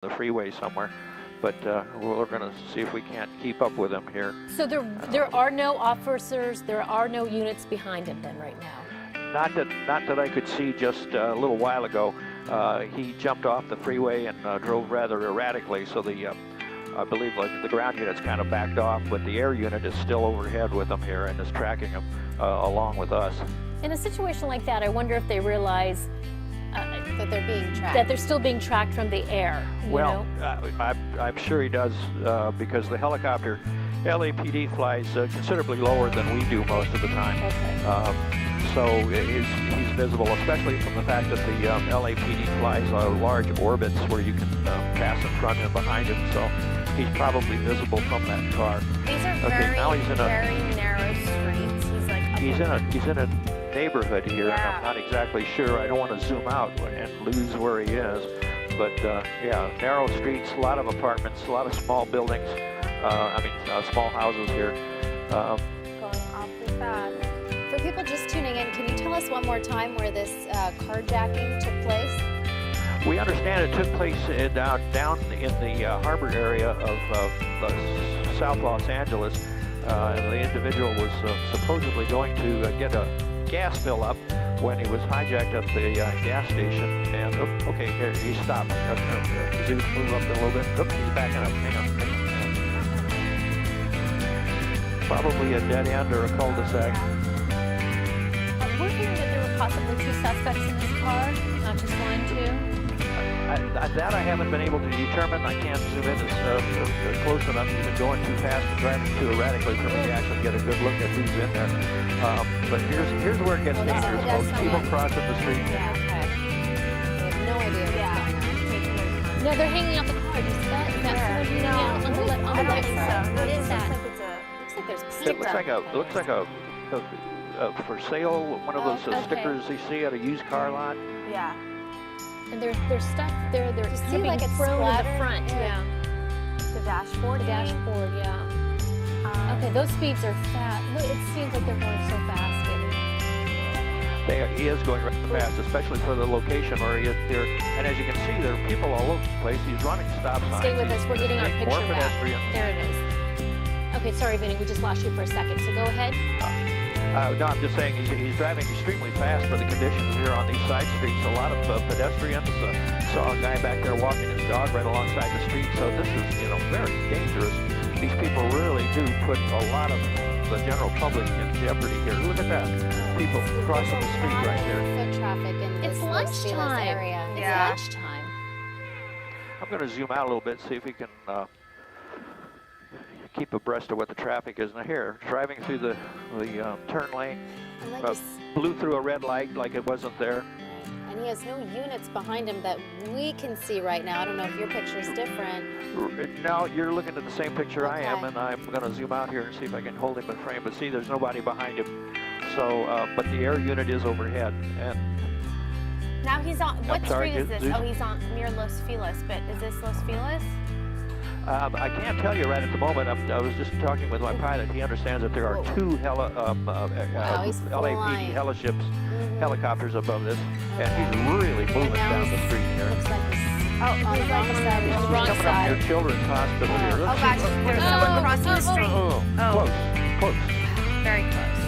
the freeway somewhere. But we're going to see if we can't keep up with him here. So there are no officers, there are no units behind him then right now? Not that I could see just a little while ago. He jumped off the freeway and drove rather erratically, so I believe the ground unit's kind of backed off, but the air unit is still overhead with him here and is tracking him along with us. In a situation like that, I wonder if they realize that they're being tracked. that they're still being tracked from the air. Well, I'm sure he does because the helicopter, LAPD flies considerably lower than we do most of the time. Okay. So he's visible, especially from the fact that the LAPD flies large orbits where you can pass in front and behind him. So he's probably visible from that car. These are Okay, now he's in a very narrow streets. He's like he's in a neighborhood here, and I'm not exactly sure. I don't want to zoom out and lose where he is. But yeah, narrow streets, a lot of apartments, a lot of small buildings. Small houses here. going awfully fast. For people just tuning in, can you tell us one more time where this carjacking took place? We understand it took place down in the harbor area of South Los Angeles. And the individual was supposedly going to get a gas fill up when he was hijacked at the gas station. And okay, here he stopped. Does he move up a little bit? Oops, he's backing up. Hang on. Probably a dead end or a cul-de-sac. We're hearing that there were possibly 2 suspects in this car, not just 1, 2. That I haven't been able to determine. I can't zoom in as close enough. He's been going too fast and driving too erratically for me to actually get a good look at who's in there. But here's where it gets dangerous, folks. People crossing the street. Yeah, okay. We have no idea what's going on. No, they're hanging out the car. Do you see that? Is that someone hanging out on the left I don't think side? so. What is that? Looks like there's pizza. It looks like a for sale, one of those Okay. stickers you see at a used car lot. Yeah. And there's stuff there. They're You see, being like, it's thrown in the splattered? front. Yeah. The dashboard. The dashboard. Yeah. Okay, those speeds are fast. It seems like they're going so fast. He is going rather fast, especially for the location where he is here. And as you can see, there are people all over the place. He's running stop signs. Stay with us. We're getting our More picture back. pedestrians. There it is. Okay, sorry, Vinny. We just lost you for a second. So go ahead. No, I'm just saying he's driving extremely fast for the conditions here on these side streets. A lot of pedestrians. Saw a guy back there walking his dog right alongside the street. So this is, very dangerous. These people really do put a lot of the general public in jeopardy here. Look at that. People crossing the street right there. Foot traffic in It's this Los Feliz lunchtime. area. It's lunchtime. I'm going to zoom out a little bit, see if we can keep abreast of what the traffic is. Now here, driving through the turn lane, And like blew through a red light like it wasn't there. and he has no units behind him that we can see right now. I don't know if your picture's different. Now you're looking at the same picture I am, Okay. and I'm going to zoom out here and see if I can hold him in frame. But see, there's nobody behind him. So, but the air unit is overhead, and Now he's on, what sorry, street is this? these- Oh, he's on near Los Feliz, but is this Los Feliz? I can't tell you right at the moment. I was just talking with my pilot. He understands that there are 2 he's LAPD flying. heliships, helicopters above this, and he's really moving And now down the he's- street here. Looks like he's Oh, on the he's wrong like side. on the He's wrong Coming up side. near Children's Hospital here. oh Let's gosh, see. there's someone crossing the street. Oh, Oh. close. Very close.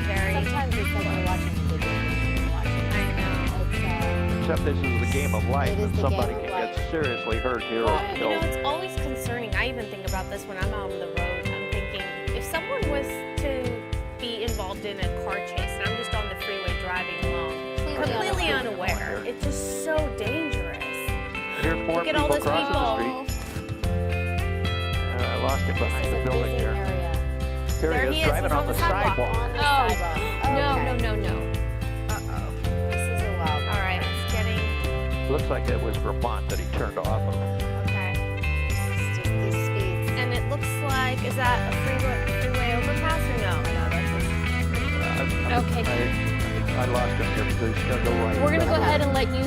Very. Sometimes it's like we're watching a video game. I know. Except this is the game of life, It is and the somebody game of can life. get seriously hurt here Well, or you killed. know, it's always concerning. I even think about this when I'm out on the road. I'm thinking, if someone was to be involved in a car chase and I'm just on the freeway driving along, completely unaware, it's just so dangerous. Here's more Look at all people those crossing the people. street. I lost him behind the building here. Here There he he is, is. driving He's on on the the sidewalk. sidewalk. On the Oh. sidewalk. No. Uh-oh. This is a wild one. All right, it's getting, Looks like it was Vermont that he turned off of. okay. It's just these speeds. And it looks like, is that a freeway overpass or no? No, that's just, Okay. I lost him here because he's going to go right. We're going to go ahead and let you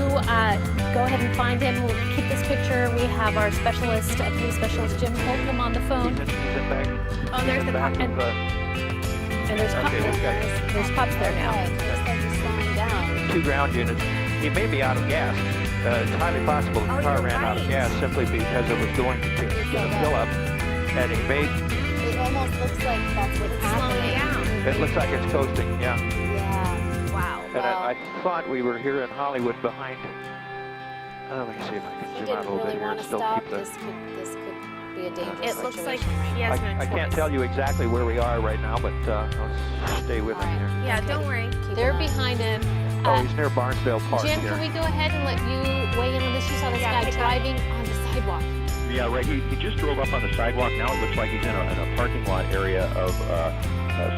go ahead and find him. We'll keep this picture. We have our specialist, police specialist Jim Holcomb on the phone. He's in back. oh, there's the back car. of, And there's Okay, we've got there's cops there now. Okay, looks like he's slowing down. 2 ground units. He may be out of gas. It's highly possible the Oh, car you're ran out of right. gas simply because it was going to get a fill up, and he made. It almost looks like that's what's Slowing happening. down. It looks like it's coasting. Yeah. Yeah. Wow. And Well- I thought we were here in Hollywood behind. Let me see if I can He zoom out a didn't little really bit here want and to still stop. keep the. This could be a dangerous It looks like situation. he has no choice. I can't tell you exactly where we are right now, but let's stay with him here. Yeah, Okay. don't worry. Keep They're an eye. behind him. Oh, he's near Barnesdale Park Jim, here. can we go ahead and let you weigh in on this? You saw this Yeah, guy pick up. driving on the sidewalk. Yeah, right. He just drove up on the sidewalk. Now it looks like he's in a parking lot area of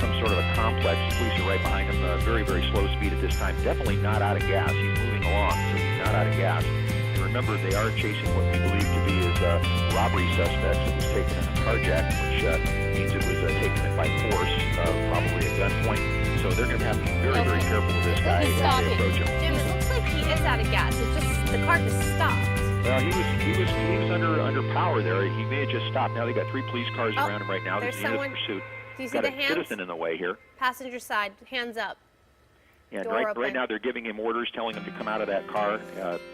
some sort of a complex. The police are right behind him. Very, very slow speed at this time. Definitely not out of gas. He's moving along, so he's not out of gas. And remember, they are chasing what we believe to be his robbery suspects. It was taken in a carjacking, which means it was taken by force, probably at gunpoint. So they're going to have to be very, very careful with this guy He's as they stopping. approach him. Jim, it looks like he is out of gas. It's just the car just stopped. He was under power there. He may have just stopped. Now they got 3 police cars Oh, around him right now. there's There's a unit someone- of pursuit. Do you see Got the a hands? citizen in the way here. Passenger side, hands up. And Door right open. now they're giving him orders, telling him to come out of that car,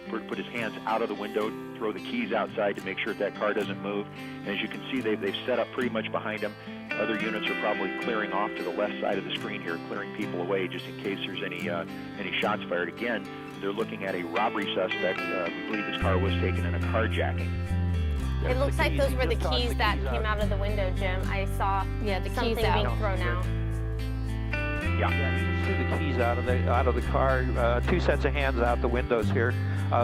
put his hands out of the window, throw the keys outside to make sure that car doesn't move. And as you can see, they've set up pretty much behind him. Other units are probably clearing off to the left side of the screen here, clearing people away just in case there's any shots fired. Again, they're looking at a robbery suspect. We believe his car was taken in a carjacking. It looks like those were the Just tossed keys the that keys came out of the window, Jim. I saw Yeah, the something keys out. being thrown out. Yeah. Yeah, you can see the keys out of the car. 2 sets of hands out the windows here.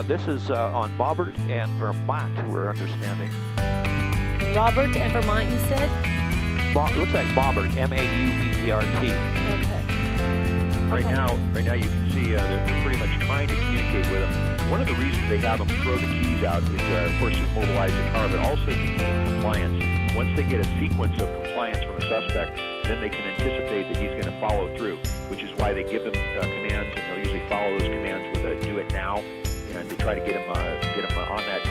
This is on Maubert and Vermont, we're understanding. Robert and Vermont, you said? Looks like Maubert, M-A-U-B-E-R-T. Okay. Right now you can see they're pretty much trying to communicate with him. One of the reasons they have him throw the keys out is, of course, to mobilize the car, but also to gain compliance. Once they get a sequence of compliance from a suspect, then they can anticipate that he's going to follow through, which is why they give them commands, and they'll usually follow those commands with a "do it now," and they try to get him on that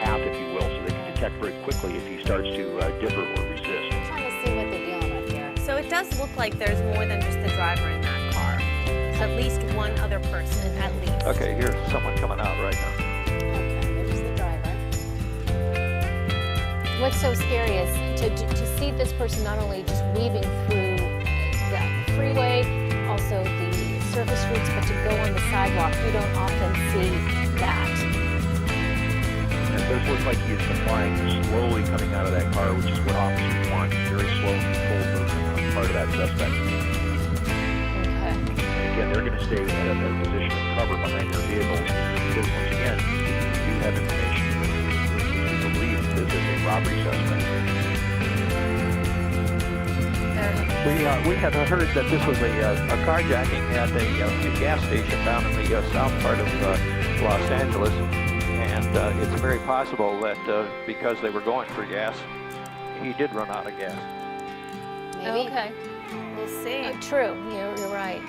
path, if you will, so they can detect very quickly if he starts to differ or resist. I'm trying to see what they're dealing with here. So it does look like there's more than just the driver in that car. At least one other person, at least. Okay, here's someone coming out right now. Okay, there's the driver. What's so scary is to see this person not only just weaving through the freeway, also the surface routes, but to go on the sidewalk. You don't often see that. And it does look like he is complying, slowly coming out of that car, which is what officers want. Very slow and controlled movement on the part of that suspect. Okay. And again, they're going to stay at a position of cover behind their vehicles because, once again, we do have information to believe that this is a robbery suspect. We had heard that this was a carjacking at a gas station down in the south part of Los Angeles, and it's very possible that because they were going for gas, he did run out of gas. Maybe. Okay. We'll see. True. You're right.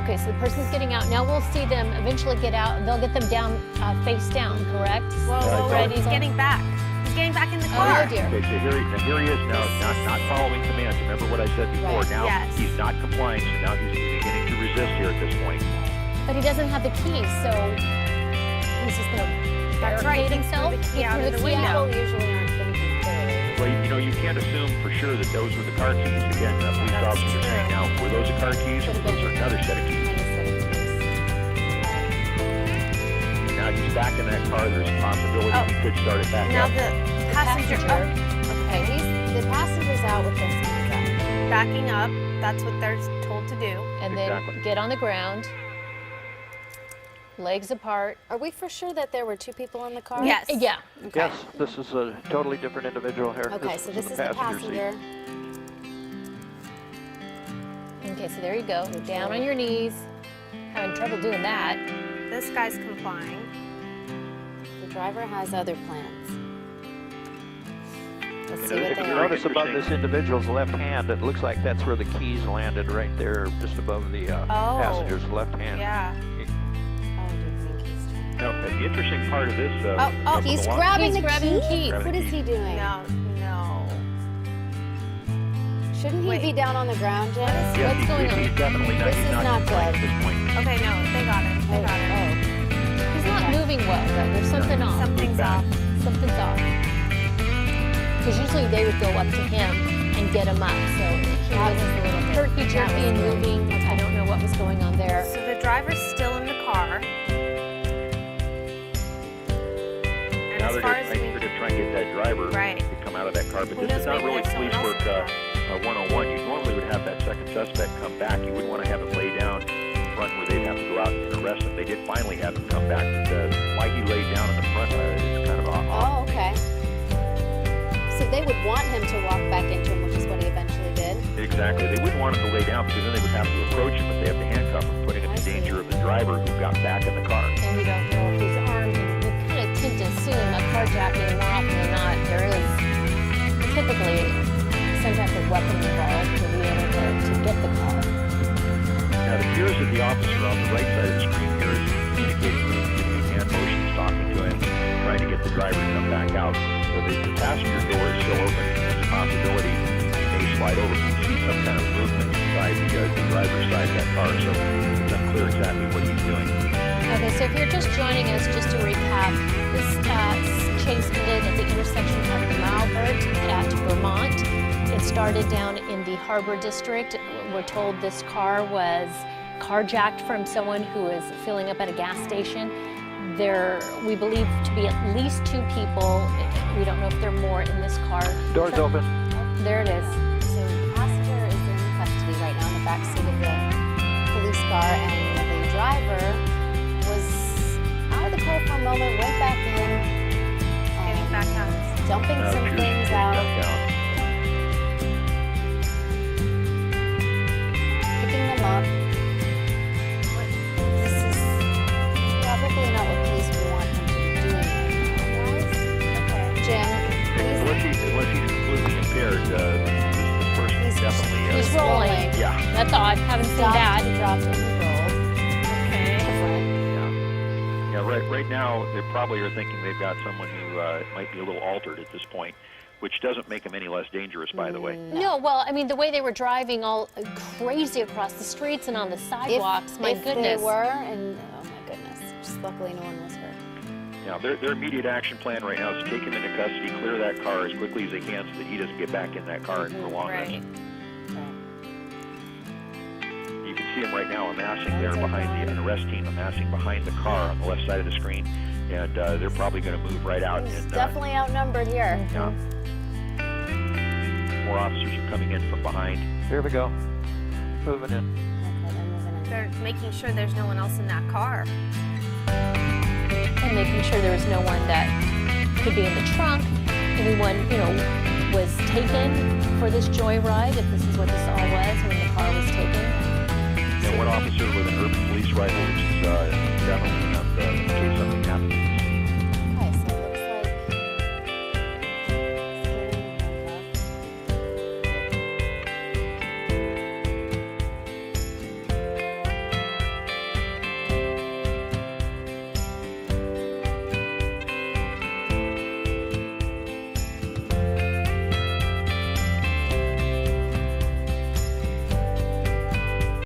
Okay, so the person's getting out. Now we'll see them eventually get out. They'll get them down, face down, correct? Whoa, Ready? he's getting back. He's getting back in the Oh, car. dear. Okay, so here he is now, not following commands. Remember what I said before. Right. Now Yes. he's not complying, so now he's beginning to resist here at this point. But he doesn't have the keys, so he's just going to That's barricade right, he threw himself. the key He out threw of the key window. out. People usually aren't going to be very. Well, you can't assume for sure that those were the car keys. Again, police That's officers are saying true. now, were those the car keys or those are another set of keys? Now he's back in that car. There's a possibility Oh. he could start it back Now up. the passenger, Okay, the passenger's out with his hands up. backing up. That's what they're told to do. And then Exactly. get on the ground, legs apart. Are we for sure that there were 2 people in the car? Yes. Yeah. Okay. Yes, this is a totally different individual here. Okay, so this in is the passenger seat. passenger. Okay, so there you go. Down on your knees. Having trouble doing that. This guy's complying. The driver has other plans. Let's see You know, what if they You you're are. notice above this individual's left hand, it looks like that's where the keys landed, right there, just above the passenger's left hand. Yeah. Oh, do you think he's trying? Now, the interesting part of this... Oh, He's along- grabbing He's the grabbing keys? keys. What is he doing? No. Shouldn't he Wait. be down on the ground, Jen? Yes, What's going on? he's definitely not. This He's is not complying good. at this point. Okay, no, they got it. They got it. He's not moving well, though. There's something off. Something's off. Something's off. Because usually they would go up to him and get him up. So he That was was a little bit- herky-jerky and moving. I don't know what was going on there. So the driver's still in the car. And Now as they're far going as to try and get that driver Right. to come out of that car, but Who this knows, is not maybe really there's police someone work else in the 101. You normally would have that second suspect come back. You wouldn't want to have him lay down in front where they'd have to go out and arrest him. They did finally have him come back, but why he laid down in the front is kind of odd. Oh, okay. So they would want him to walk back into him, which is what he eventually did. Exactly. They wouldn't want him to lay down because then they would have to approach him if they have to handcuff him, putting I in see. danger of the driver who got back in the car. And we don't know if he's armed. And we kind of tend to assume a carjacking, more often than not, there is typically some type of weapon involved to be able to get the car. Now, it appears that the officer on the right side of the screen here is communicating with him, giving him hand motions, talking to him, trying to get the driver to come back out. So the passenger door is still open. There's a possibility he may slide over. You can see some kind of movement inside the driver's side of that car, so it's unclear exactly what he's doing. Okay, so if you're just joining us, just to recap, this chase ended at the intersection of Malvert at Vermont. It started down in the Harbor District. We're told this car was carjacked from someone who was filling up at a gas station. There, we believe to be at least 2 people. We don't know if there are more in this car. Doors open. There it is. So the passenger is in custody right now in the back seat of the police car, and the driver was out of the car for a moment, went back in, getting back out. dumping Now, some appears things he's getting out, dumped down. picking them up. This is probably not what police would want him to be doing right now. Jim, Unless he's completely impaired, this person He's- definitely He's rolling. Yeah. That's odd. Haven't seen stopped, that. he dropped it, he rolled. Okay. Different. Yeah, right now they probably are thinking they've got someone who might be a little altered at this point, which doesn't make them any less dangerous, by the way. No, well, I mean, the way they were driving all crazy across the streets and on the sidewalks, my if goodness. they were, and oh my goodness, just luckily no one was hurt. Now, their immediate action plan right now is to take him into custody, clear that car as quickly as they can so that he doesn't get back in that car and prolong Right. this. You can see him right now amassing there behind an arrest team, amassing behind the car on the left side of the screen, and they're probably going to move right out. He's And definitely outnumbered here. yeah. More officers are coming in from behind. Here we go. Moving in. Okay, they're moving in. They're making sure there's no one else in that car. And making sure there was no one that could be in the trunk. Anyone, was taken for this joyride, if this is what this all was when the car was taken. And one officer with an urban police rifle